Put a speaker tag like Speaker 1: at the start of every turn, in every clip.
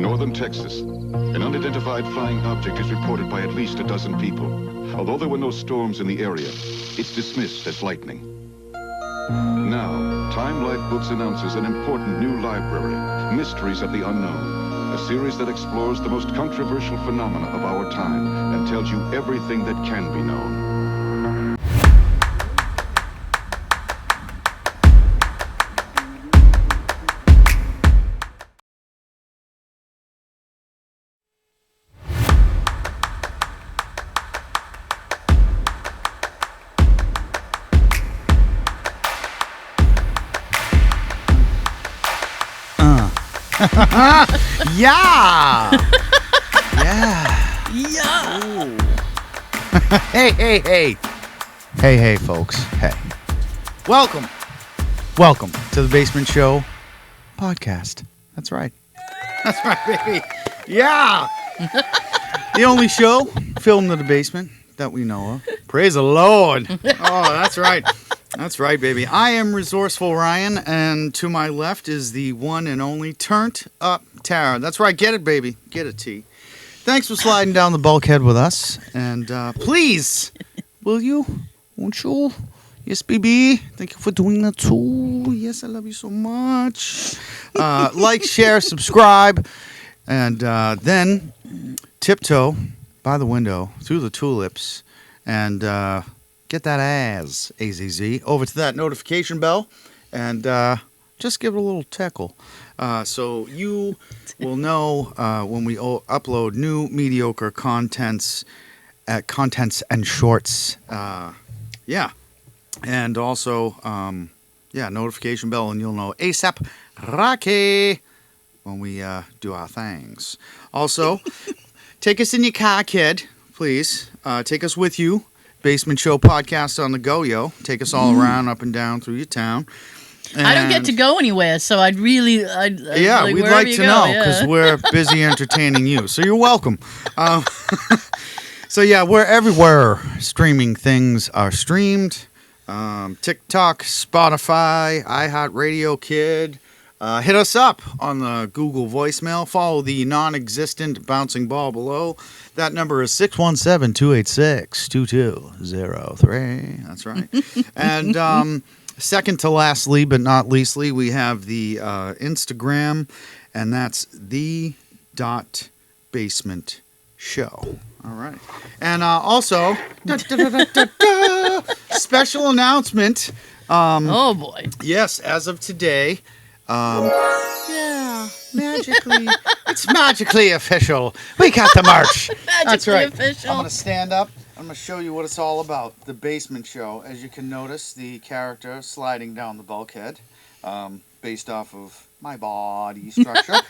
Speaker 1: Northern Texas. An unidentified flying object is reported by at least a dozen people. Although there were no storms in the area, it's dismissed as lightning. Now, Time Life Books announces an important new library, Mysteries of the Unknown, a series that explores the most controversial phenomena of our time and tells you everything that can be known.
Speaker 2: Yeah! Yeah!
Speaker 3: Yeah!
Speaker 2: Hey, folks. Hey. Welcome to the Basement Show podcast. That's right, baby. Yeah! The only show filmed in the basement that we know of. Praise the Lord. Oh, that's right. That's right, baby. I am Resourceful Ryan, and to my left is the one and only Turned Up Tara. That's right. Get it, baby. Get it, T. Thanks for sliding down the bulkhead with us. And please, will you? Won't you? Yes, baby. Thank you for doing that, too. Yes, I love you so much. Like, share, subscribe, and then tiptoe by the window through the tulips and get that AZZ, over to that notification bell and just give it a little tickle. So you will know when we upload new mediocre contents and shorts. Yeah. And also, notification bell, and you'll know ASAP Rocky when we do our things. Also, take us in your car, kid, please. Take us with you. Basement Show podcast on the go, yo. Take us all around, up and down through your town. And
Speaker 3: I don't get to go anywhere, so I'd
Speaker 2: we'd like to know because we're busy entertaining you. So you're welcome. So yeah, we're everywhere. Streaming things are streamed. TikTok, Spotify, iHeartRadio, Kid. Hit us up on the Google voicemail. Follow the non-existent bouncing ball below. That number is 617-286-2203. That's right. And second to lastly, but not leastly, we have the Instagram, and that's the.basement show. All right. And also, special announcement.
Speaker 3: Oh, boy.
Speaker 2: Yes, as of today, magically, it's magically official. We got the merch. That's right.
Speaker 3: Official.
Speaker 2: I'm going to stand up. I'm going to show you what it's all about. The Basement Show. As you can notice, the character sliding down the bulkhead, based off of my body structure.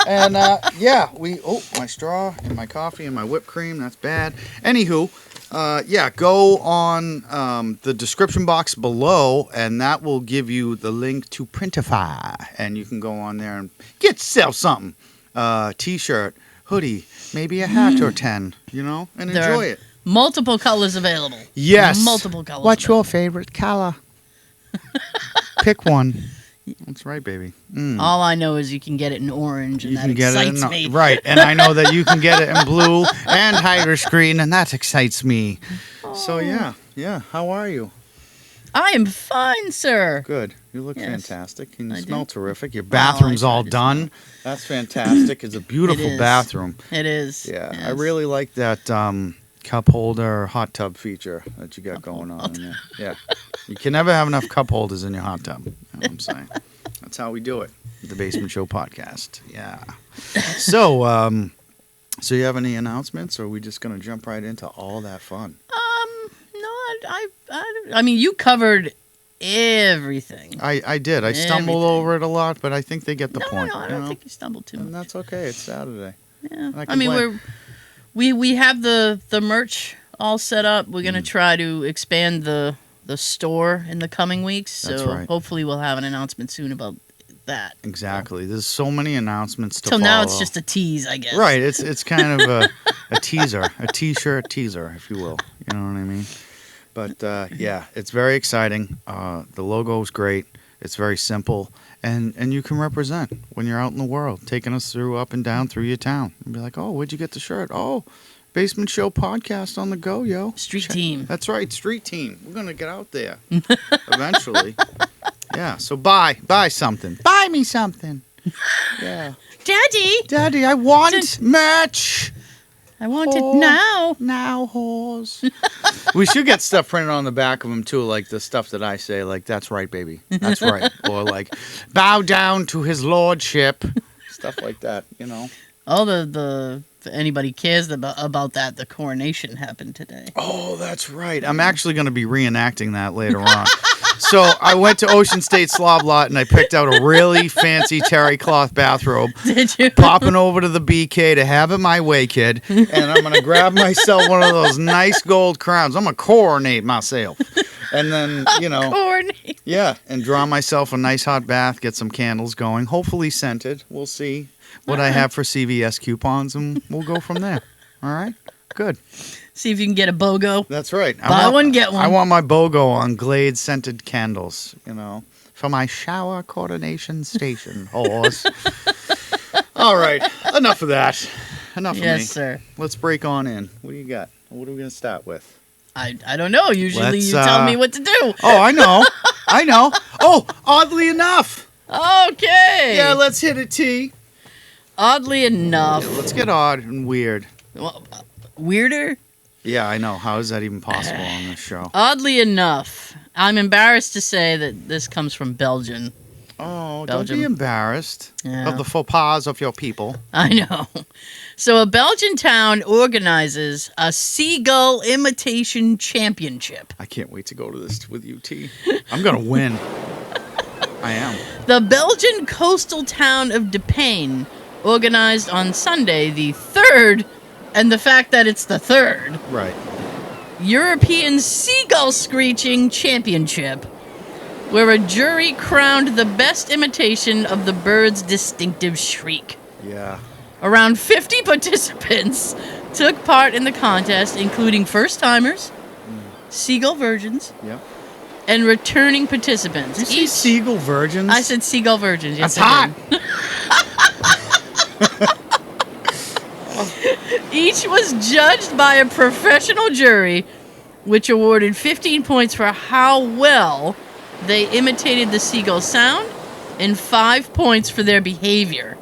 Speaker 2: And my straw and my coffee and my whipped cream. That's bad. Anywho. Go on the description box below, and that will give you the link to Printify, and you can go on there and get yourself something. T-shirt, hoodie, maybe a hat or 10, and enjoy it.
Speaker 3: Multiple colors available.
Speaker 2: Yes.
Speaker 3: Multiple colors.
Speaker 2: What's your favorite color? Pick one. That's right, baby.
Speaker 3: All I know is you can get it in orange, and that excites me.
Speaker 2: Right, and I know that you can get it in blue and Irish green, and that excites me. Oh. So, yeah. How are you?
Speaker 3: I am fine, sir.
Speaker 2: Good. You look fantastic, and you smell terrific. Your bathroom's all done. That's fantastic. It's a beautiful bathroom.
Speaker 3: It is.
Speaker 2: Yeah, yes. I really like that cup holder hot tub feature that you got going on in there. Yeah. You can never have enough cup holders in your hot tub. You know what I'm saying? That's how we do it. The Basement Show podcast. Yeah. So you have any announcements, or are we just going to jump right into all that fun?
Speaker 3: No, I mean, you covered everything.
Speaker 2: I did. I stumbled over it a lot, but I think they get the point.
Speaker 3: No, I don't think you stumbled too much.
Speaker 2: And that's okay. It's Saturday.
Speaker 3: Yeah. I mean, we have the merch all set up. We're going to try to expand the store in the coming weeks. So hopefully we'll have an announcement soon about that.
Speaker 2: Exactly. There's so many announcements to follow.
Speaker 3: Till now it's just a tease, I guess.
Speaker 2: Right. It's kind of a teaser, a T-shirt teaser, if you will. You know what I mean? But, it's very exciting. The logo's great. It's very simple, and you can represent when you're out in the world, taking us through up and down through your town. And be like, oh, where'd you get the shirt? Oh, Basement Show podcast on the go, yo.
Speaker 3: Street team.
Speaker 2: That's right, street team. We're going to get out there eventually. Yeah, so buy something. Buy me something. Yeah.
Speaker 3: Daddy,
Speaker 2: I want merch.
Speaker 3: I want it now.
Speaker 2: Now, whores. We should get stuff printed on the back of them, too, like the stuff that I say, like, that's right, baby. That's right. Or, like, bow down to his lordship. Stuff like that, you know.
Speaker 3: Oh, if anybody cares about that, the coronation happened today.
Speaker 2: Oh, that's right. I'm actually going to be reenacting that later on. So I went to Ocean State Slob Lot and I picked out a really fancy terry cloth bathrobe.
Speaker 3: Did you?
Speaker 2: Popping over to the BK to have it my way, kid. And I'm going to grab myself one of those nice gold crowns. I'm going to coronate myself. And then, you know.
Speaker 3: Coronate.
Speaker 2: Yeah, and draw myself a nice hot bath, get some candles going. Hopefully scented. We'll see what I have for CVS coupons and we'll go from there. All right? Good.
Speaker 3: See if you can get a BOGO.
Speaker 2: That's right.
Speaker 3: Buy one, get one.
Speaker 2: I want my BOGO on Glade scented candles, you know, for my shower coordination station. Whores. All right. Enough of that. Enough of me.
Speaker 3: Yes, sir.
Speaker 2: Let's break on in. What do you got? What are we going to start with?
Speaker 3: I don't know. Usually you tell me what to do.
Speaker 2: Oh, I know. I know. Oh, oddly enough.
Speaker 3: Okay.
Speaker 2: Yeah, let's hit it, T.
Speaker 3: Oddly enough.
Speaker 2: Yeah, let's get odd and weird.
Speaker 3: Well, weirder?
Speaker 2: Yeah, I know. How is that even possible on this show?
Speaker 3: Oddly enough, I'm embarrassed to say that this comes from Belgium.
Speaker 2: Oh,
Speaker 3: Belgium.
Speaker 2: Don't be embarrassed
Speaker 3: Yeah.
Speaker 2: of the faux pas of your people.
Speaker 3: I know. So a Belgian town organizes a seagull imitation championship.
Speaker 2: I can't wait to go to this with you, T. I'm going to win. I am.
Speaker 3: The Belgian coastal town of De Payne organized on Sunday the 3rd, and the fact that it's the 3rd,
Speaker 2: Right.
Speaker 3: European Seagull Screeching Championship, where a jury crowned the best imitation of the bird's distinctive shriek.
Speaker 2: Yeah.
Speaker 3: Around 50 participants took part in the contest, including first-timers, seagull virgins,
Speaker 2: Yep.
Speaker 3: and returning participants.
Speaker 2: Did you say seagull virgins?
Speaker 3: I said seagull virgins. Yes,
Speaker 2: That's hot.
Speaker 3: I did. Each was judged by a professional jury, which awarded 15 points for how well they imitated the seagull sound and 5 points for their behavior.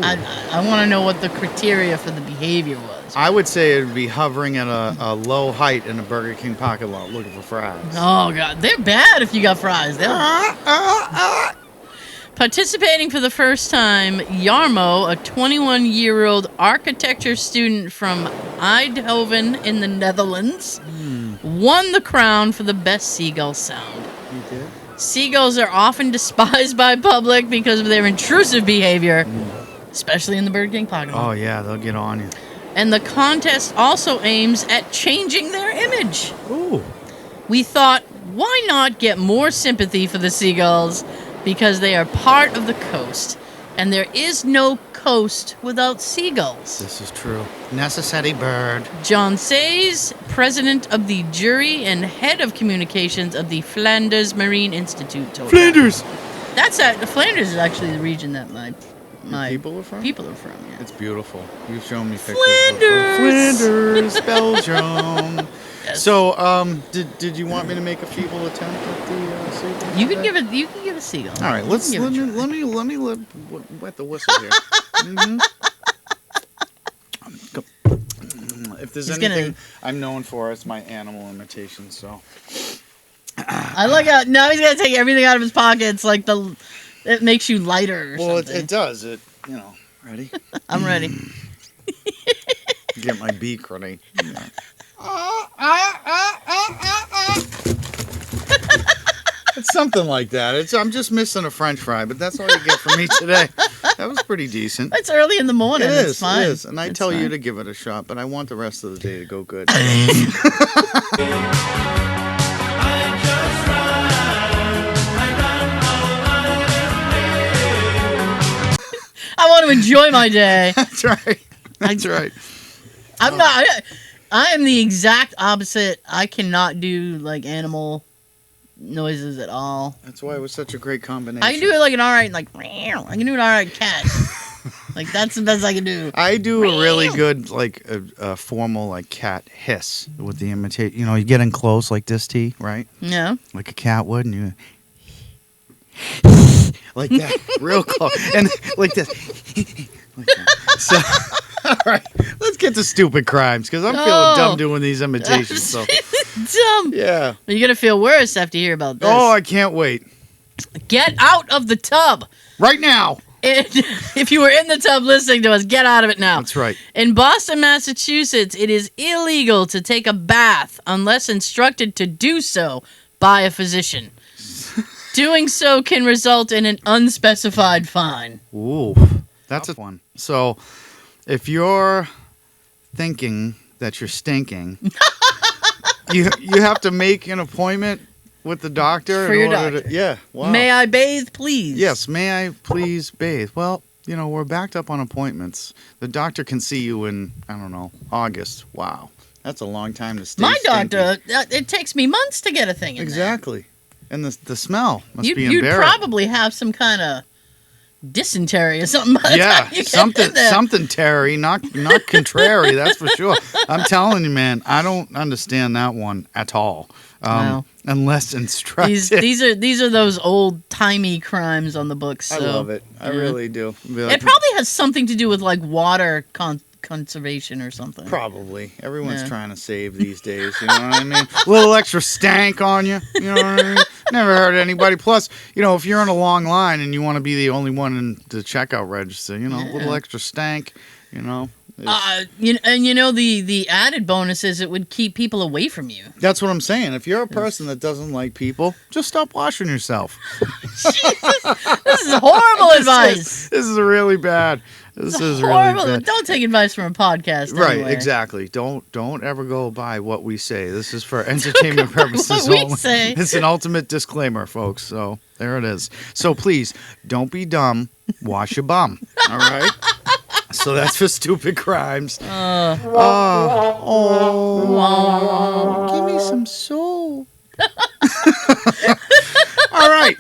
Speaker 3: I want to know what the criteria for the behavior was.
Speaker 2: I would say it would be hovering at a low height in a Burger King parking lot looking for fries.
Speaker 3: Oh, God. They're bad if you got fries. Participating for the first time, Jarmo, a 21-year-old architecture student from Eindhoven in the Netherlands, won the crown for the best seagull sound.
Speaker 2: You did?
Speaker 3: Seagulls are often despised by public because of their intrusive behavior, especially in the Burger King parking lot.
Speaker 2: Oh, yeah, they'll get on you.
Speaker 3: And the contest also aims at changing their image.
Speaker 2: Ooh.
Speaker 3: We thought, why not get more sympathy for the seagulls? Because they are part of the coast, and there is no coast without seagulls.
Speaker 2: This is true. Necessary bird.
Speaker 3: John Sayes, president of the jury and head of communications of the Flanders Marine Institute, told
Speaker 2: Flanders!
Speaker 3: Flanders is actually the region that my
Speaker 2: people are from?
Speaker 3: People are from, yeah.
Speaker 2: It's beautiful. You've shown me pictures.
Speaker 3: Flanders!
Speaker 2: Flanders, Belgium.
Speaker 3: Yes.
Speaker 2: So, did you want me to make a feeble attempt at the seagull?
Speaker 3: You can give a seagull.
Speaker 2: All right, let me wet the whistle here. If there's anything I'm known for, it's my animal imitation. So
Speaker 3: I like how now he's gonna take everything out of his pockets, like it makes you lighter. Or something.
Speaker 2: It does. Ready?
Speaker 3: I'm ready.
Speaker 2: Get my beak ready. It's something like that. I'm just missing a French fry, but that's all you get from me today. That was pretty decent.
Speaker 3: It's early in the morning.
Speaker 2: It's fine. It is. And
Speaker 3: it's
Speaker 2: tell
Speaker 3: fine.
Speaker 2: you to give it a shot, but I want the rest of the day to go good.
Speaker 3: I want to enjoy my day.
Speaker 2: That's right. That's right.
Speaker 3: I'm not. I am the exact opposite. I cannot do like animal noises at all.
Speaker 2: That's why it was such a great combination.
Speaker 3: I can do it like an alright, like, I can do an alright cat. Like, that's the best I can do.
Speaker 2: I do a really good, like, a formal, like, cat hiss with the imitate. You know, you get in close like this, T, right?
Speaker 3: Yeah.
Speaker 2: Like a cat would, and you... like that, real close. And like this. Like that. So, all right, let's get to stupid crimes, because I'm feeling dumb doing these imitations. So
Speaker 3: dumb.
Speaker 2: Yeah.
Speaker 3: You're going to feel worse after you hear about this.
Speaker 2: Oh, I can't wait.
Speaker 3: Get out of the tub.
Speaker 2: Right now.
Speaker 3: If you were in the tub listening to us, get out of it now.
Speaker 2: That's right.
Speaker 3: In Boston, Massachusetts, it is illegal to take a bath unless instructed to do so by a physician. Doing so can result in an unspecified fine.
Speaker 2: Ooh, that's a one. So, if you're thinking that you're stinking, you have to make an appointment with the doctor
Speaker 3: for your doctor.
Speaker 2: Yeah. Wow.
Speaker 3: May I bathe, please?
Speaker 2: Yes. May I please bathe? Well, you know, we're backed up on appointments. The doctor can see you in, I don't know, August. Wow, that's a long time to stay.
Speaker 3: My
Speaker 2: stinky.
Speaker 3: doctor, it takes me months to get a thing in
Speaker 2: Exactly. And the smell must be
Speaker 3: You'd
Speaker 2: unbearable.
Speaker 3: probably have some kind of dysentery or something. By the time you get in there.
Speaker 2: something Terry, not contrary, that's for sure. I'm telling you, man, I don't understand that one at all.
Speaker 3: Wow.
Speaker 2: Unless instructed.
Speaker 3: These are those old timey crimes on the books. So,
Speaker 2: I love it. I really do.
Speaker 3: It probably has something to do with like water conservation or something.
Speaker 2: Probably. Everyone's trying to save these days. You know what I mean? A little extra stank on you. You know what I mean? Never hurt anybody. Plus, you know, if you're in a long line and you want to be the only one in the checkout register, you know, a little extra stank, you know.
Speaker 3: The added bonus is it would keep people away from you.
Speaker 2: That's what I'm saying. If you're a person that doesn't like people, just stop washing yourself.
Speaker 3: Jesus, this is horrible advice.
Speaker 2: This is really bad. This is
Speaker 3: horrible.
Speaker 2: Really bad.
Speaker 3: Don't take advice from a podcast.
Speaker 2: Right,
Speaker 3: anyway.
Speaker 2: exactly. Don't ever go by what we say. This is for entertainment purposes
Speaker 3: what
Speaker 2: only.
Speaker 3: We say.
Speaker 2: It's an ultimate disclaimer, folks. So there it is. So please, don't be dumb. Wash your bum. All right? So that's for stupid crimes. Give me some soul. All right.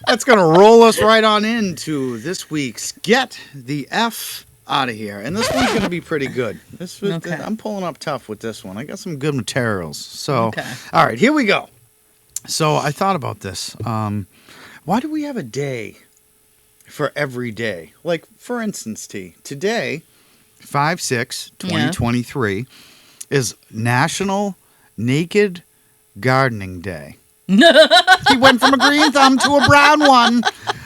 Speaker 2: That's going to roll us right on into this week's Get the F Out of Here. And this one's going to be pretty good. I'm pulling up tough with this one. I got some good materials. So, all right, here we go. So I thought about this. Why do we have a day for every day? Like, for instance, today, 5/6/2023, is National Naked Gardening Day. He went from a green thumb to a brown one.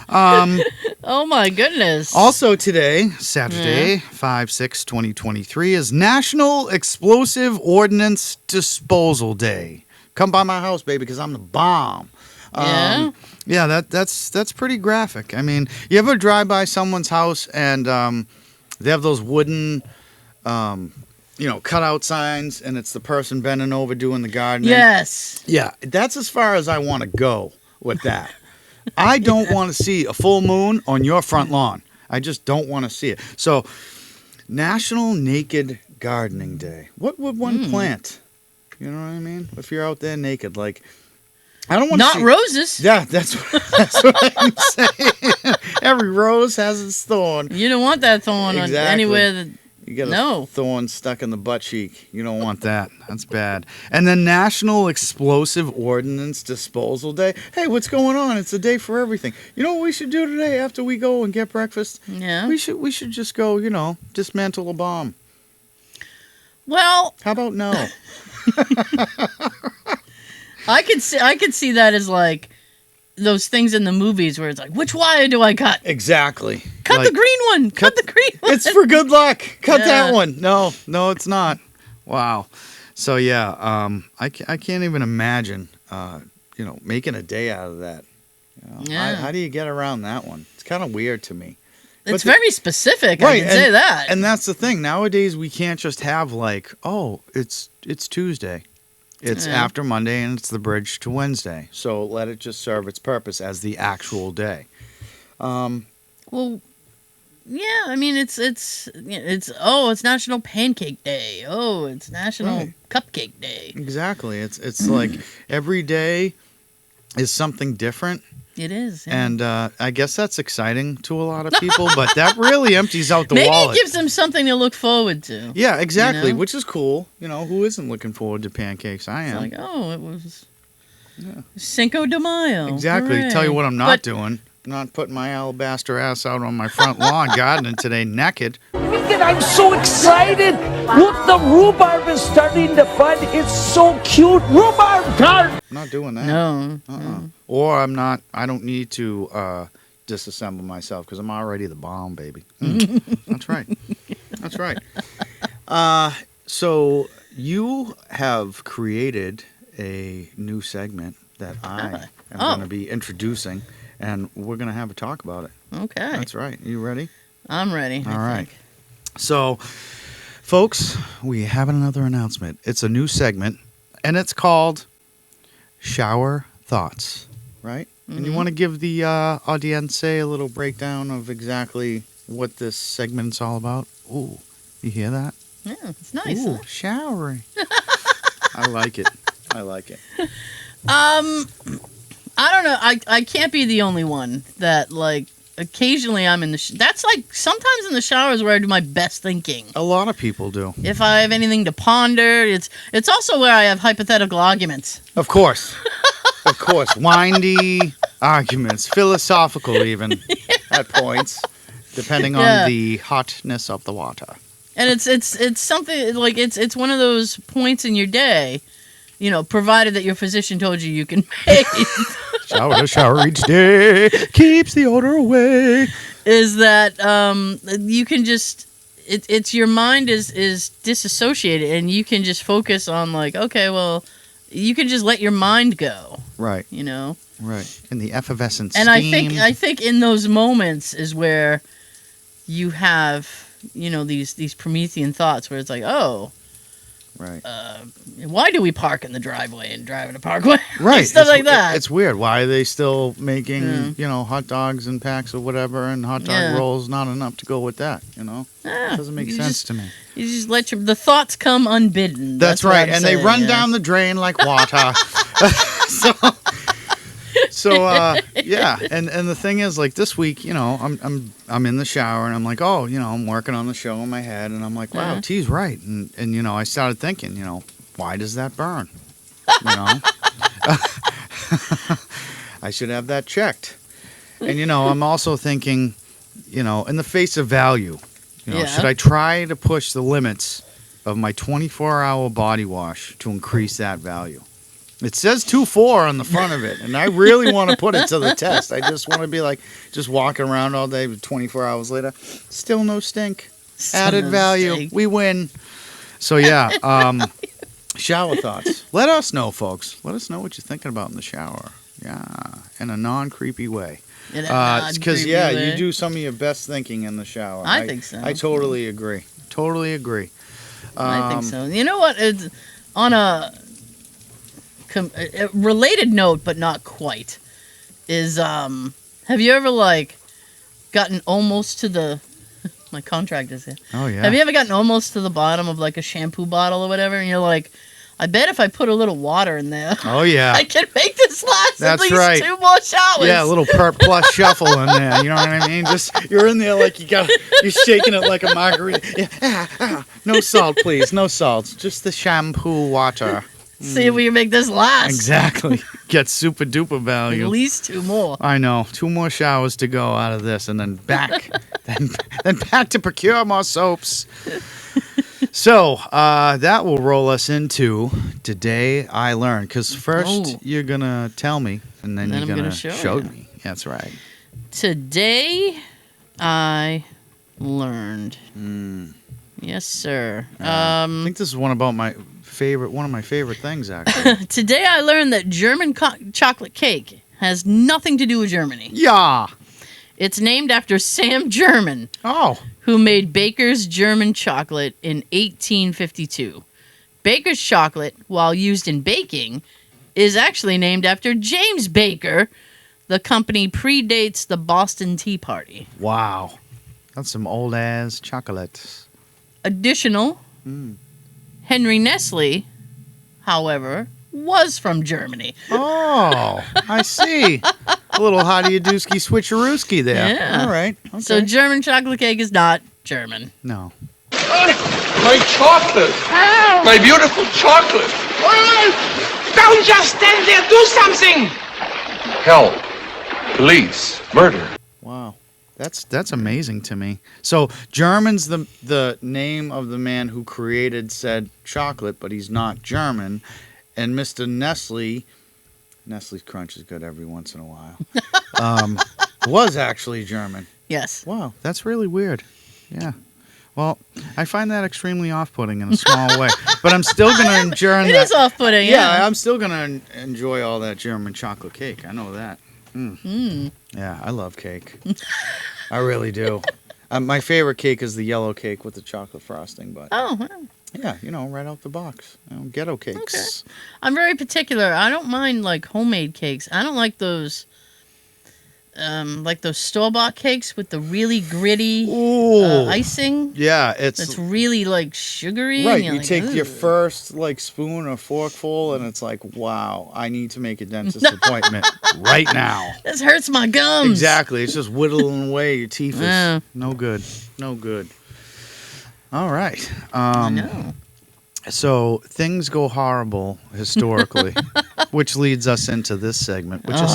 Speaker 3: Oh, my goodness.
Speaker 2: Also today, Saturday, 5/6/2023, is National Explosive Ordnance Disposal Day. Come by my house, baby, because I'm the bomb. Yeah, that's pretty graphic. I mean, you ever drive by someone's house and they have those wooden, cutout signs, and it's the person bending over doing the gardening?
Speaker 3: Yes.
Speaker 2: Yeah, that's as far as I want to go with that. I don't want to see a full moon on your front lawn. I just don't want to see it. So, National Naked Gardening Day. What would one plant? You know what I mean? If you're out there naked, like... I don't want to see...
Speaker 3: roses.
Speaker 2: Yeah, that's what I'm saying. Every rose has its thorn.
Speaker 3: You don't want that thorn on anywhere that...
Speaker 2: You get a thorn stuck in the butt cheek. You don't want that. That's bad. And then National Explosive Ordnance Disposal Day. Hey, what's going on? It's a day for everything. You know what we should do today after we go and get breakfast?
Speaker 3: Yeah.
Speaker 2: We should just go, dismantle a bomb.
Speaker 3: Well...
Speaker 2: How about no?
Speaker 3: I could see that as like those things in the movies where it's like, which wire do I cut?
Speaker 2: Exactly.
Speaker 3: Cut the green one. Cut the green one.
Speaker 2: It's for good luck. Cut that one. No, it's not. Wow. So yeah, I can't even imagine, making a day out of that. How do you get around that one? It's kind of weird to me.
Speaker 3: It's very specific. Right, I can say that.
Speaker 2: And that's the thing. Nowadays, we can't just have like, it's Tuesday. It's after Monday, and it's the bridge to Wednesday. So let it just serve its purpose as the actual day.
Speaker 3: Well, yeah. I mean, it's National Pancake Day. Oh, it's National Cupcake Day.
Speaker 2: Exactly. It's like every day is something different.
Speaker 3: It is. Yeah.
Speaker 2: And I guess that's exciting to a lot of people, but that really empties out the
Speaker 3: Maybe
Speaker 2: wallet.
Speaker 3: Maybe it gives them something to look forward to.
Speaker 2: Yeah, exactly,
Speaker 3: you know?
Speaker 2: Which is cool. Who isn't looking forward to pancakes? I am.
Speaker 3: It's like, oh, it was Cinco de Mayo.
Speaker 2: Exactly.
Speaker 3: Hooray.
Speaker 2: Tell you what I'm not doing. Not putting my alabaster ass out on my front lawn gardening today naked.
Speaker 4: I'm so excited. Look, the rhubarb is starting to bud. It's so cute. Rhubarb tart.
Speaker 2: I'm not doing that.
Speaker 3: No.
Speaker 2: Or I don't need to disassemble myself because I'm already the bomb, baby. That's right. That's right. So you have created a new segment that I am going to be introducing, and we're going to have a talk about it.
Speaker 3: Okay.
Speaker 2: That's right. You ready?
Speaker 3: I'm ready.
Speaker 2: All right. So, folks, we have another announcement. It's a new segment, and it's called Shower Thoughts, right? Mm-hmm. And you want to give the audience a little breakdown of exactly what this segment's all about? Ooh, you hear that?
Speaker 3: Yeah, it's nice.
Speaker 2: Ooh,
Speaker 3: huh?
Speaker 2: Showering. I like it. I like it.
Speaker 3: I don't know. I can't be the only one that, like, occasionally I'm in the... That's, like, sometimes in the shower is where I do my best thinking.
Speaker 2: A lot of people do.
Speaker 3: If I have anything to ponder, it's also where I have hypothetical arguments.
Speaker 2: Of course. Of course. Windy arguments. Philosophical, even, at points, depending on the hotness of the water.
Speaker 3: And it's something, like, it's one of those points in your day, provided that your physician told you can make...
Speaker 2: Shower each day keeps the odor away.
Speaker 3: Is that you can just it's your mind is disassociated, and you can just focus on, like, okay, well, you can just let your mind go.
Speaker 2: Right.
Speaker 3: Right.
Speaker 2: In the effervescent
Speaker 3: and
Speaker 2: steam.
Speaker 3: I think in those moments is where you have these Promethean thoughts where it's like, oh.
Speaker 2: Right.
Speaker 3: Why do we park in the driveway and drive in a parkway?
Speaker 2: Right.
Speaker 3: Stuff like that.
Speaker 2: It's weird. Why are they still making, hot dogs and packs or whatever, and hot dog rolls? Not enough to go with that, It doesn't make sense to me.
Speaker 3: You just let the thoughts come unbidden.
Speaker 2: That's right. And they run down the drain like water. So yeah, and the thing is, like, this week, I'm in the shower and I'm like, oh, I'm working on the show in my head, and I'm like, wow, T's right, and I started thinking, why does that burn? I should have that checked, and I'm also thinking, in the face of value, should I try to push the limits of my 24-hour body wash to increase that value? It says 2.4 on the front of it, and I really want to put it to the test. I just want to be like, just walking around all day, 24 hours later, still no stink. Added value. Stink. We win. So, yeah, shower thoughts. Let us know, folks. Let us know what you're thinking about in the shower. Yeah, in a non-creepy way. Because, you do some of your best thinking in the shower.
Speaker 3: I think so.
Speaker 2: I totally agree. Totally agree.
Speaker 3: I think so. You know what? It's on a related note, but not quite, is have you ever, like, gotten almost to the my contract is here.
Speaker 2: Oh yeah.
Speaker 3: Have you ever gotten almost to the bottom of, like, a shampoo bottle or whatever, and you're like, I bet if I put a little water in there,
Speaker 2: oh yeah,
Speaker 3: I can make this last
Speaker 2: That's
Speaker 3: at least
Speaker 2: right.
Speaker 3: 2 more showers.
Speaker 2: Yeah, a little Perp Plus shuffle in there. You know what I mean? Just you're in there like you're shaking it like a margarita. Yeah, no salt, please, no salt. Just the shampoo water.
Speaker 3: See if we can make this last.
Speaker 2: Exactly. Get super duper value.
Speaker 3: At least 2 more.
Speaker 2: I know. 2 more showers to go out of this, and then back, then back to procure more soaps. So that will roll us into Today I Learned. Because first you're gonna tell me, and then you're gonna show me. That's right.
Speaker 3: Today I learned. Yes, sir.
Speaker 2: I think this is one of my favorite things, actually.
Speaker 3: Today I learned that German chocolate cake has nothing to do with Germany.
Speaker 2: Yeah.
Speaker 3: It's named after Sam German.
Speaker 2: Oh.
Speaker 3: Who made Baker's German chocolate in 1852. Baker's chocolate, while used in baking, is actually named after James Baker. The company predates the Boston Tea Party.
Speaker 2: Wow. That's some old-ass chocolate.
Speaker 3: Henry Nestle, however, was from Germany.
Speaker 2: Oh, I see. A little hottie-a-dooski switcherooski there.
Speaker 3: Yeah.
Speaker 2: All right. Okay.
Speaker 3: So German chocolate cake is not German.
Speaker 2: No.
Speaker 5: My chocolate! My beautiful chocolate!
Speaker 6: Don't just stand there, do something!
Speaker 5: Help! Police! Murder!
Speaker 2: Wow. That's amazing to me. So German's the name of the man who created said chocolate, but he's not German. And Mr. Nestle's Crunch is good every once in a while, was actually German.
Speaker 3: Yes.
Speaker 2: Wow, that's really weird. Yeah. Well, I find that extremely off-putting in a small way, but I'm still going to enjoy that.
Speaker 3: It is off-putting, yeah.
Speaker 2: I'm still going to enjoy all that German chocolate cake. I know that. Yeah, I love cake. I really do. My favorite cake is the yellow cake with the chocolate frosting, but yeah, right out the box. Ghetto cakes.
Speaker 3: Okay. I'm very particular. I don't mind like homemade cakes. I don't like those store-bought cakes with the really gritty icing.
Speaker 2: Yeah,
Speaker 3: it's really like sugary.
Speaker 2: Right,
Speaker 3: and
Speaker 2: you
Speaker 3: like,
Speaker 2: take
Speaker 3: ugh.
Speaker 2: your first like spoon or forkful, and it's like, wow, I need to make a dentist appointment right now.
Speaker 3: This hurts my gums.
Speaker 2: Exactly, it's just whittling away. Your teeth is no good. All right.
Speaker 3: I know.
Speaker 2: So things go horrible historically, which leads us into this segment, which is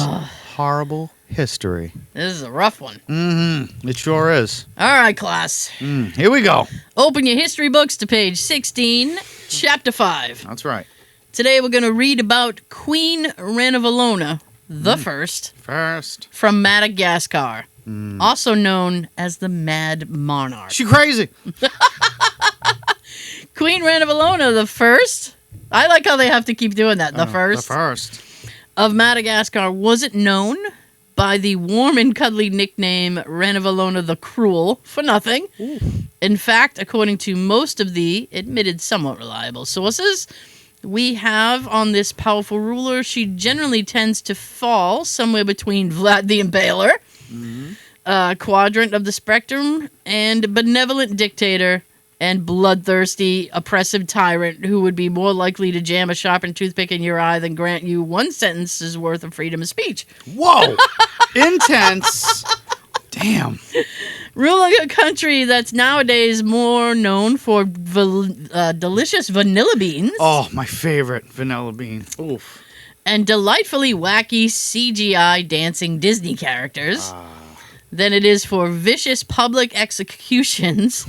Speaker 2: horrible history.
Speaker 3: This is a rough one.
Speaker 2: Mm-hmm. It sure is.
Speaker 3: All right, class.
Speaker 2: Here we go.
Speaker 3: Open your history books to page 16, chapter 5.
Speaker 2: That's right.
Speaker 3: Today we're going to read about Queen Ranavalona the First from Madagascar, also known as the Mad Monarch.
Speaker 2: She crazy.
Speaker 3: Queen Ranavalona the First. I like how they have to keep doing that. The first of Madagascar wasn't known by the warm and cuddly nickname Ranavalona the Cruel for nothing. Ooh. In fact, according to most of the admitted somewhat reliable sources we have on this powerful ruler, she generally tends to fall somewhere between Vlad the Impaler, quadrant of the spectrum, and benevolent dictator and bloodthirsty, oppressive tyrant who would be more likely to jam a sharpened toothpick in your eye than grant you one sentence's worth of freedom of speech.
Speaker 2: Whoa! Intense. Damn.
Speaker 3: Ruling a country that's nowadays more known for delicious vanilla beans.
Speaker 2: Oh, my favorite, vanilla bean. Oof.
Speaker 3: And delightfully wacky CGI dancing Disney characters. Than it is for vicious public executions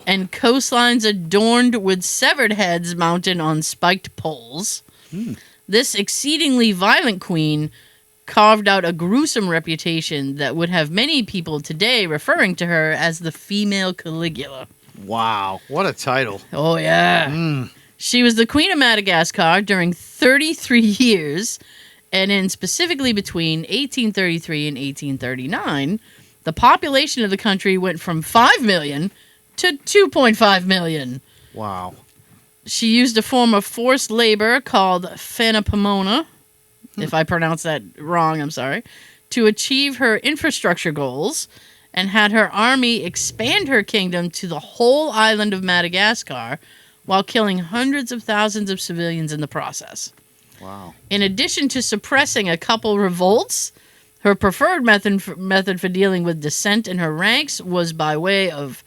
Speaker 3: and coastlines adorned with severed heads mounted on spiked poles. This exceedingly violent queen carved out a gruesome reputation that would have many people today referring to her as the female Caligula.
Speaker 2: Wow, what a title.
Speaker 3: Oh, yeah. She was the Queen of Madagascar during 33 years, and in specifically between 1833 and 1839, the population of the country went from 5 million to 2.5 million.
Speaker 2: Wow.
Speaker 3: She used a form of forced labor called Fanapomona, if I pronounce that wrong, I'm sorry, to achieve her infrastructure goals, and had her army expand her kingdom to the whole island of Madagascar while killing hundreds of thousands of civilians in the process.
Speaker 2: Wow.
Speaker 3: In addition to suppressing a couple revolts, her preferred method for dealing with dissent in her ranks was by way of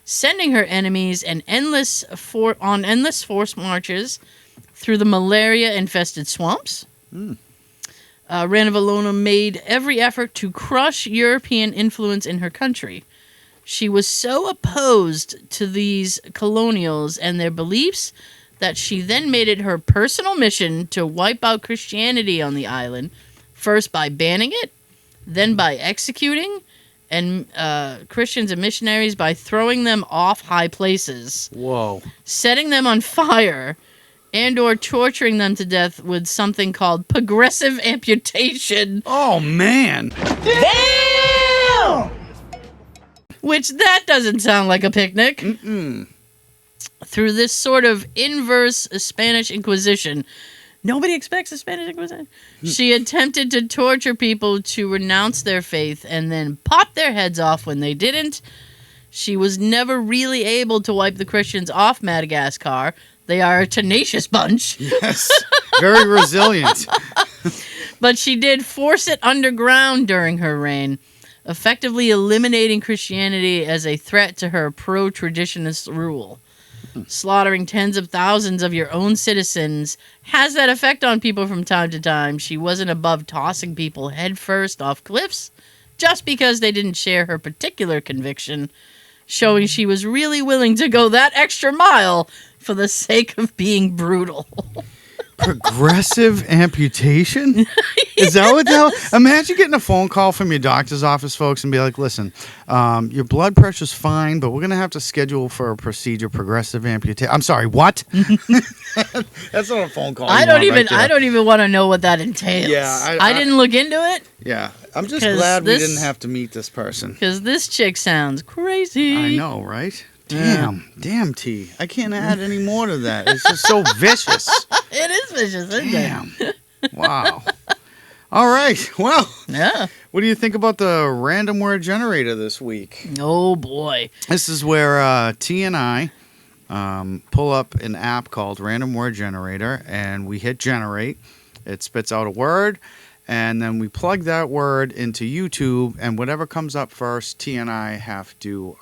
Speaker 3: sending her enemies on endless forced marches through the malaria-infested swamps. Ranavalona made every effort to crush European influence in her country. She was so opposed to these colonials and their beliefs that she then made it her personal mission to wipe out Christianity on the island, first by banning it, then by executing and Christians and missionaries by throwing them off high places.
Speaker 2: Whoa.
Speaker 3: Setting them on fire and or torturing them to death with something called progressive amputation.
Speaker 2: Oh, man.
Speaker 3: Damn! Which that doesn't sound like a picnic. Through this sort of inverse Spanish Inquisition, nobody expects a Spanish Inquisition. She attempted to torture people to renounce their faith and then pop their heads off when they didn't. She was never really able to wipe the Christians off Madagascar, They are a tenacious bunch.
Speaker 2: Yes. Very resilient.
Speaker 3: But she did force it underground during her reign, effectively eliminating Christianity as a threat to her pro-traditionalist rule. Slaughtering tens of thousands of your own citizens has that effect on people from time to time. She wasn't above tossing people headfirst off cliffs just because they didn't share her particular conviction, showing she was really willing to go that extra mile for the sake of being brutal.
Speaker 2: Progressive amputation? Is that what the hell? Imagine getting a phone call from your doctor's office, folks, and be like, listen, your blood pressure's fine, but we're going to have to schedule for a procedure, progressive amputation. I'm sorry, what? That's not a phone call.
Speaker 3: I don't even want to know what that entails.
Speaker 2: Yeah,
Speaker 3: I didn't look into it.
Speaker 2: Yeah, I'm just glad we didn't have to meet this person.
Speaker 3: Because this chick sounds crazy.
Speaker 2: I know, right? Damn, T. I can't add any more to that. It's just so vicious.
Speaker 3: It is vicious, isn't it?
Speaker 2: Wow. All right. Well,
Speaker 3: yeah.
Speaker 2: What do you think about the random word generator this week?
Speaker 3: Oh, boy.
Speaker 2: This is where T and I pull up an app called Random Word Generator, and we hit generate. It spits out a word, and then we plug that word into YouTube, and whatever comes up first, T and I have to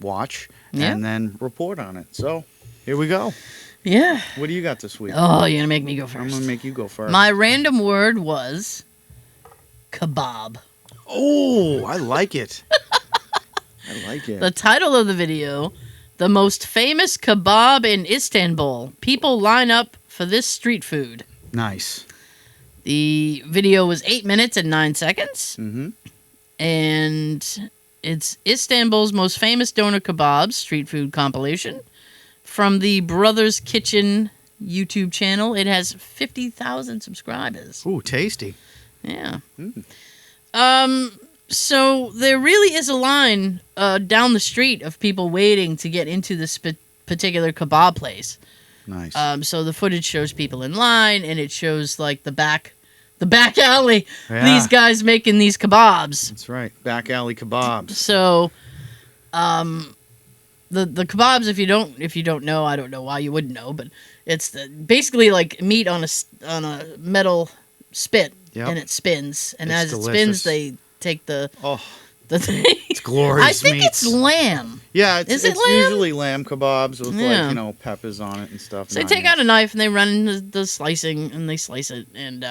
Speaker 2: watch and then report on it. So here we go.
Speaker 3: Yeah.
Speaker 2: What do you got this week?
Speaker 3: Oh, you're going to make me go first.
Speaker 2: I'm going to make you go first.
Speaker 3: My random word was kebab.
Speaker 2: Oh, I like it. I like it.
Speaker 3: The title of the video, the most famous kebab in Istanbul. People line up for this street food.
Speaker 2: Nice.
Speaker 3: The video was 8 minutes and 9 seconds.
Speaker 2: Mm-hmm.
Speaker 3: And it's Istanbul's most famous doner kebabs street food compilation from the Brothers Kitchen YouTube channel. It has 50,000 subscribers.
Speaker 2: Ooh, tasty.
Speaker 3: Yeah. So there really is a line down the street of people waiting to get into this particular kebab place.
Speaker 2: Nice.
Speaker 3: So the footage shows people in line, and it shows like the back alley.
Speaker 2: Yeah.
Speaker 3: These guys making these kebabs.
Speaker 2: That's right. Back alley kebabs.
Speaker 3: So, the kebabs, if you don't know, I don't know why you wouldn't know, but it's basically like meat on a metal spit, and it spins, and
Speaker 2: it's
Speaker 3: as
Speaker 2: delicious.
Speaker 3: it spins, they take the thing.
Speaker 2: It's glorious.
Speaker 3: I think
Speaker 2: meats.
Speaker 3: it's lamb.
Speaker 2: Yeah,
Speaker 3: Is
Speaker 2: it's
Speaker 3: it lamb?
Speaker 2: usually lamb kebabs with like peppers on it and stuff.
Speaker 3: So they take out a knife and they run the slicing and they slice it, and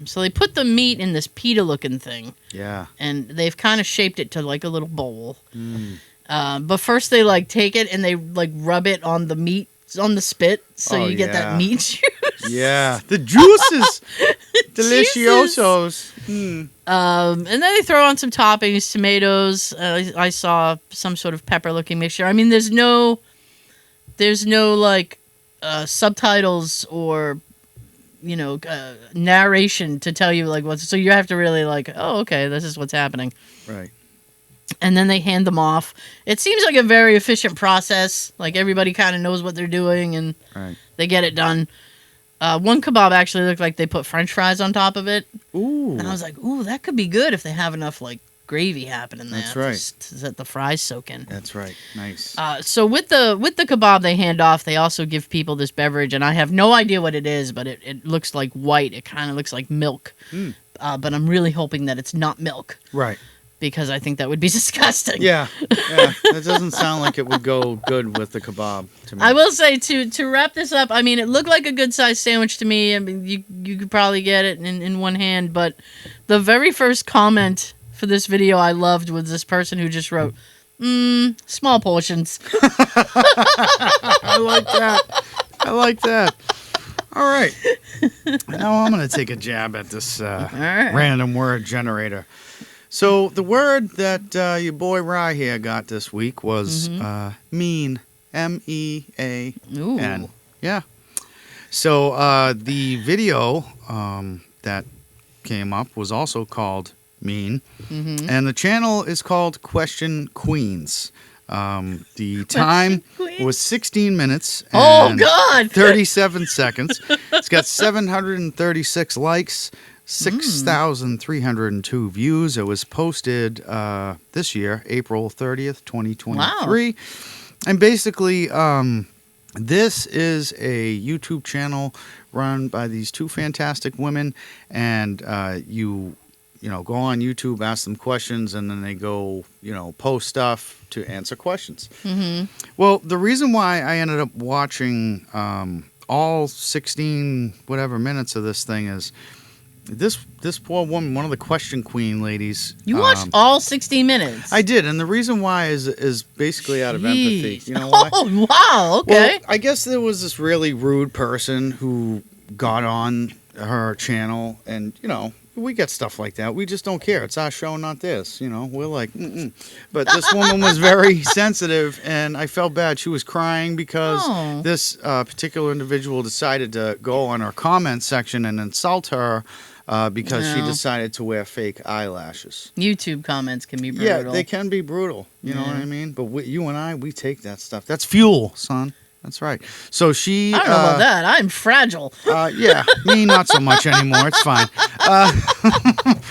Speaker 3: so they put the meat in this pita-looking thing.
Speaker 2: Yeah.
Speaker 3: And they've kind of shaped it to like a little bowl. But first they like take it and they like rub it on the meat on the spit, so you get that meat juice.
Speaker 2: Yeah, the juices, deliciosos.
Speaker 3: And then they throw on some toppings, tomatoes. I saw some sort of pepper-looking mixture. I mean, there's no like subtitles or narration to tell you like what's. So you have to really like, oh, okay, this is what's happening.
Speaker 2: Right.
Speaker 3: And then they hand them off. It seems like a very efficient process. Like everybody kind of knows what they're doing, and they get it done. One kebab actually looked like they put French fries on top of it.
Speaker 2: Ooh.
Speaker 3: And I was like, ooh, that could be good if they have enough like gravy happening there.
Speaker 2: That's right.
Speaker 3: To let the fries soak in.
Speaker 2: That's right. Nice.
Speaker 3: So with the kebab they hand off, they also give people this beverage, and I have no idea what it is, but it looks like white. It kind of looks like milk. But I'm really hoping that it's not milk.
Speaker 2: Right.
Speaker 3: Because I think that would be disgusting.
Speaker 2: Yeah. That doesn't sound like it would go good with the kebab to me.
Speaker 3: I will say, to wrap this up, I mean, it looked like a good-sized sandwich to me. I mean, you could probably get it in one hand, but the very first comment for this video I loved was this person who just wrote, small portions.
Speaker 2: I like that. All right. Now I'm going to take a jab at this random word generator. So the word that your boy Rye here got this week was mean. MEAN.
Speaker 3: Ooh.
Speaker 2: Yeah. So the video that came up was also called Mean. And the channel is called Question Queens. The time was 16 minutes and 37 seconds. It's got 736 likes. 6,302 views. It was posted this year, April 30th, 2023. Wow. And basically, This is a YouTube channel run by these two fantastic women, and you go on YouTube, ask them questions, and then they go, post stuff to answer questions.
Speaker 3: Mm-hmm.
Speaker 2: Well, the reason why I ended up watching all 16 whatever minutes of this thing is this poor woman, one of the question queen ladies.
Speaker 3: You watched all 60 minutes.
Speaker 2: I did, and the reason why is basically out of empathy. You know why?
Speaker 3: Oh, wow. Okay.
Speaker 2: Well, I guess there was this really rude person who got on her channel, and we get stuff like that. We just don't care. It's our show, not this. We're like, mm-mm. But this woman was very sensitive, and I felt bad. She was crying because this particular individual decided to go on her comment section and insult her because she decided to wear fake eyelashes.
Speaker 3: YouTube comments can be brutal.
Speaker 2: Yeah, they can be brutal. You know what I mean? But you and I, we take that stuff. That's fuel, son. That's right. So she...
Speaker 3: I don't know about that. I'm fragile.
Speaker 2: Yeah, me not so much anymore. It's fine.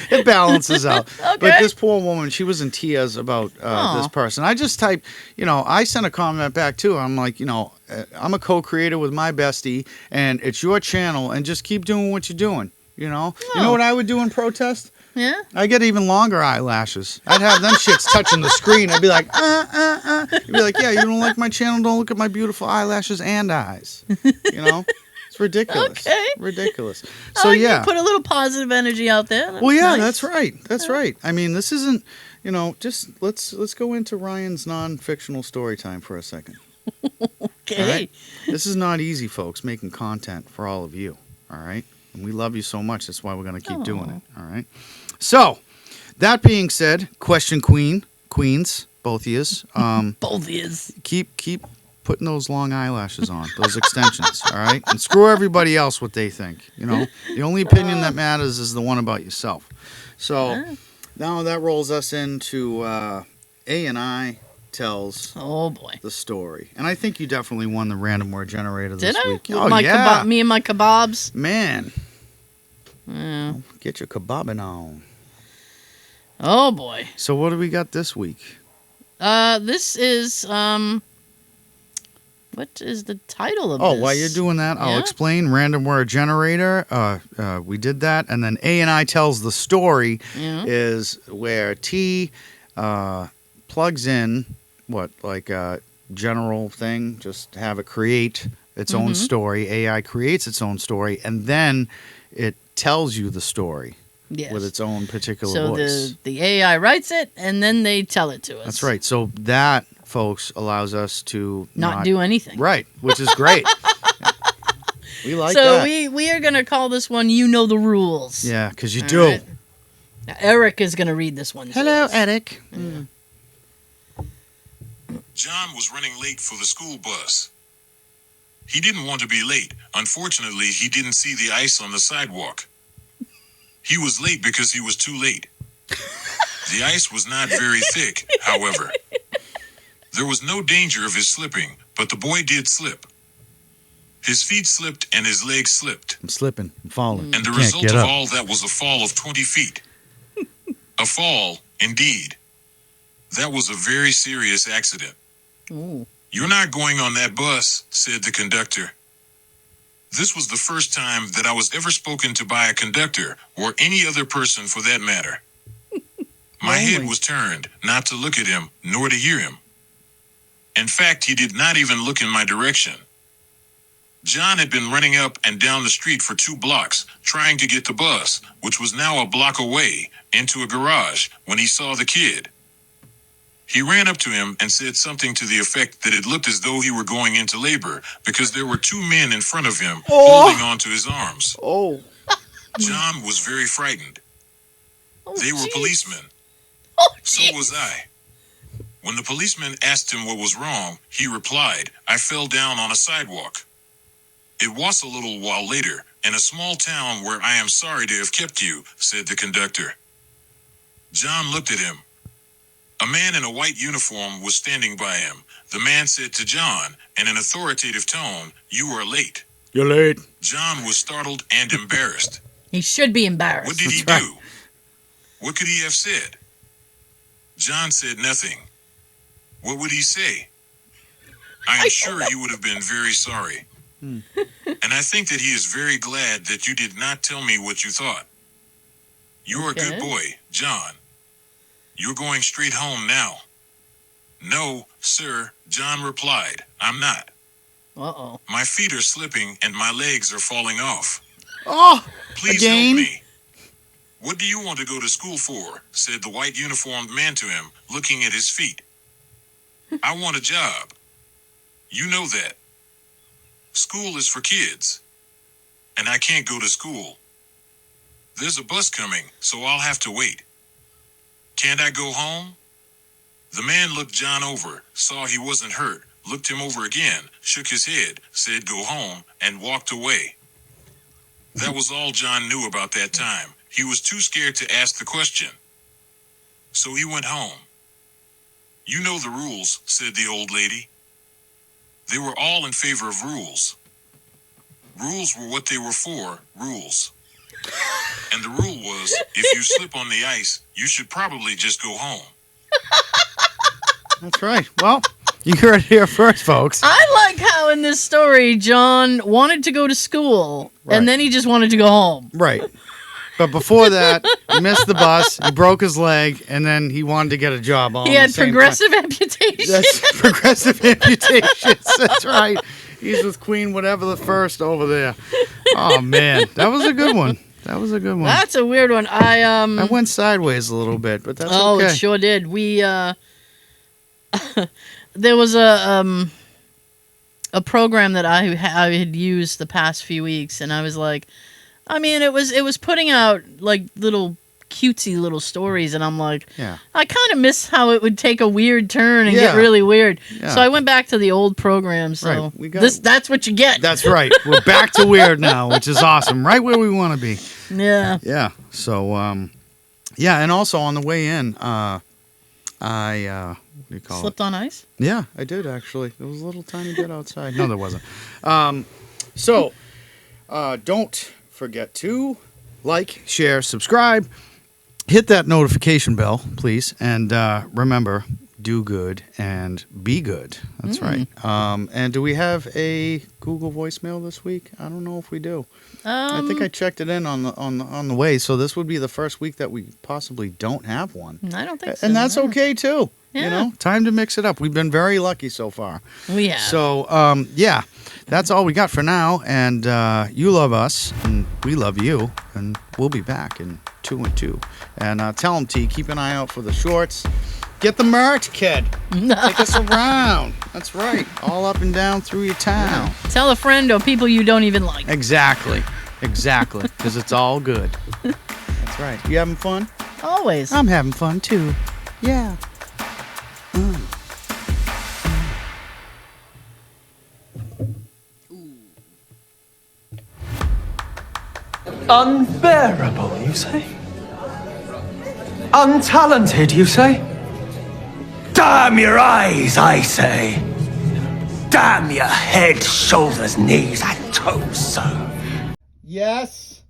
Speaker 2: It balances out.
Speaker 3: Okay.
Speaker 2: But this poor woman, she was in tears about this person. I just typed, I sent a comment back too. I'm like, I'm a co-creator with my bestie, and it's your channel, and just keep doing what you're doing. You know what I would do in protest?
Speaker 3: Yeah?
Speaker 2: I get even longer eyelashes. I'd have them shits touching the screen. I'd be like, You'd be like, yeah, you don't like my channel? Don't look at my beautiful eyelashes and eyes. It's ridiculous.
Speaker 3: Okay.
Speaker 2: Ridiculous. So,
Speaker 3: you put a little positive energy out there.
Speaker 2: Well, yeah,
Speaker 3: nice.
Speaker 2: that's right. That's right. I mean, this isn't, just let's go into Ryan's non-fictional story time for a second.
Speaker 3: Okay.
Speaker 2: All right? This is not easy, folks, making content for all of you. All right? And we love you so much. That's why we're going to keep doing it. All right? So, that being said, question queens, both of yous.
Speaker 3: Both of yous.
Speaker 2: Keep putting those long eyelashes on, those extensions, all right? And screw everybody else what they think, The only opinion that matters is the one about yourself. So, now that rolls us into A&I tells the story. And I think you definitely won the random word generator this week.
Speaker 3: Did I? Me and my kebabs?
Speaker 2: Man.
Speaker 3: Yeah.
Speaker 2: Get your kebabbing on.
Speaker 3: Oh, boy.
Speaker 2: So what do we got this week?
Speaker 3: This is, what is the title of this?
Speaker 2: Oh, while you're doing that, I'll explain. Random word generator. We did that. And then A&I tells the story is where T plugs in like a general thing, just have it create its own story. AI creates its own story, and then it tells you the story with its own particular voice.
Speaker 3: So the AI writes it, and then they tell it to us.
Speaker 2: That's right. So that, folks, allows us to
Speaker 3: not do anything.
Speaker 2: Right, which is great. We like
Speaker 3: that.
Speaker 2: So
Speaker 3: we are going to call this one You Know the Rules.
Speaker 2: Yeah, because you do.
Speaker 3: Right. Now, Eric is going to read this one.
Speaker 2: Hello, Eric.
Speaker 7: John was running late for the school bus. He didn't want to be late. Unfortunately, he didn't see the ice on the sidewalk. He was late because he was too late. The ice was not very thick, however. There was no danger of his slipping, but the boy did slip. His feet slipped and his legs slipped.
Speaker 2: I'm slipping. I'm falling.
Speaker 7: And the result of all that was a fall of 20 feet. A fall, indeed. That was a very serious accident.
Speaker 3: Ooh.
Speaker 7: You're not going on that bus, said the conductor. This was the first time that I was ever spoken to by a conductor, or any other person for that matter. My head was turned, not to look at him, nor to hear him. In fact, he did not even look in my direction. John had been running up and down the street for 2 blocks, trying to get the bus, which was now a block away, into a garage, when he saw the kid. He ran up to him and said something to the effect that it looked as though he were going into labor because there were 2 men in front of him holding onto his arms. John was very frightened. They were policemen. So was I. When the policeman asked him what was wrong, he replied, I fell down on a sidewalk. It was a little while later, in a small town where I am sorry to have kept you, said the conductor. John looked at him. A man in a white uniform was standing by him. The man said to John, in an authoritative tone, you are late.
Speaker 2: You're late.
Speaker 7: John was startled and embarrassed.
Speaker 3: He should be embarrassed.
Speaker 7: What did he do? What could he have said? John said nothing. What would he say? I am sure he would have been very sorry. And I think that he is very glad that you did not tell me what you thought. You're a good boy, John. You're going straight home now. No, sir, John replied. I'm not.
Speaker 3: Uh-oh.
Speaker 7: My feet are slipping and my legs are falling off.
Speaker 2: Oh,
Speaker 7: Please
Speaker 2: again?
Speaker 7: help me. What do you want to go to school for? Said the white uniformed man to him, looking at his feet. I want a job. You know that. School is for kids. And I can't go to school. There's a bus coming, so I'll have to wait. Can't I go home? The man looked John over, saw he wasn't hurt, looked him over again, shook his head, said go home, and walked away. That was all John knew about that time. He was too scared to ask the question. So he went home. You know the rules, said the old lady. They were all in favor of rules. Rules were what they were for, rules. And the rule was, if you slip on the ice, you should probably just go home.
Speaker 2: That's right. Well, you heard it here first, folks.
Speaker 3: I like how in this story, John wanted to go to school, and then he just wanted to go home.
Speaker 2: Right. But before that, he missed the bus, he broke his leg, and then he wanted to get a job. All
Speaker 3: He had progressive amputation.
Speaker 2: That's progressive amputations. That's right. He's with Queen whatever the first over there. Oh, man. That was a good one.
Speaker 3: That's a weird one.
Speaker 2: I went sideways a little bit, but that's okay.
Speaker 3: It sure did. We there was a program that I had used the past few weeks, and I was like, I mean, it was putting out like little cutesy little stories, and I'm like, I kind of miss how it would take a weird turn and get really weird. Yeah. So I went back to the old program. So that's what you get.
Speaker 2: That's right. We're back to weird now, which is awesome. Right where we want to be.
Speaker 3: Yeah.
Speaker 2: Yeah. So, and also on the way in, I what do you call
Speaker 3: Slipped on ice?
Speaker 2: Yeah, I did actually. There was a little tiny bit outside. No, there wasn't. Don't forget to like, share, subscribe, hit that notification bell, please, and remember, do good and be good. That's right. And do we have a Google voicemail this week? I don't know if we do. I think I checked it in on the way, so this would be the first week that we possibly don't have one.
Speaker 3: I don't think so.
Speaker 2: And that's okay too.
Speaker 3: Yeah.
Speaker 2: You know, time to mix it up. We've been very lucky so far.
Speaker 3: We have.
Speaker 2: So, that's all we got for now. And you love us, and we love you. And we'll be back in 2 and 2. And tell them, T, keep an eye out for the shorts. Get the merch, kid. Take us around. That's right. All up and down through your town.
Speaker 3: Tell a friend or people you don't even like.
Speaker 2: Exactly. Because it's all good. That's right. You having fun?
Speaker 3: Always.
Speaker 2: I'm having fun, too. Yeah.
Speaker 8: Unbearable, you say? Untalented, you say? Damn your eyes, I say! Damn your head, shoulders, knees, and toes, sir!
Speaker 2: Yes.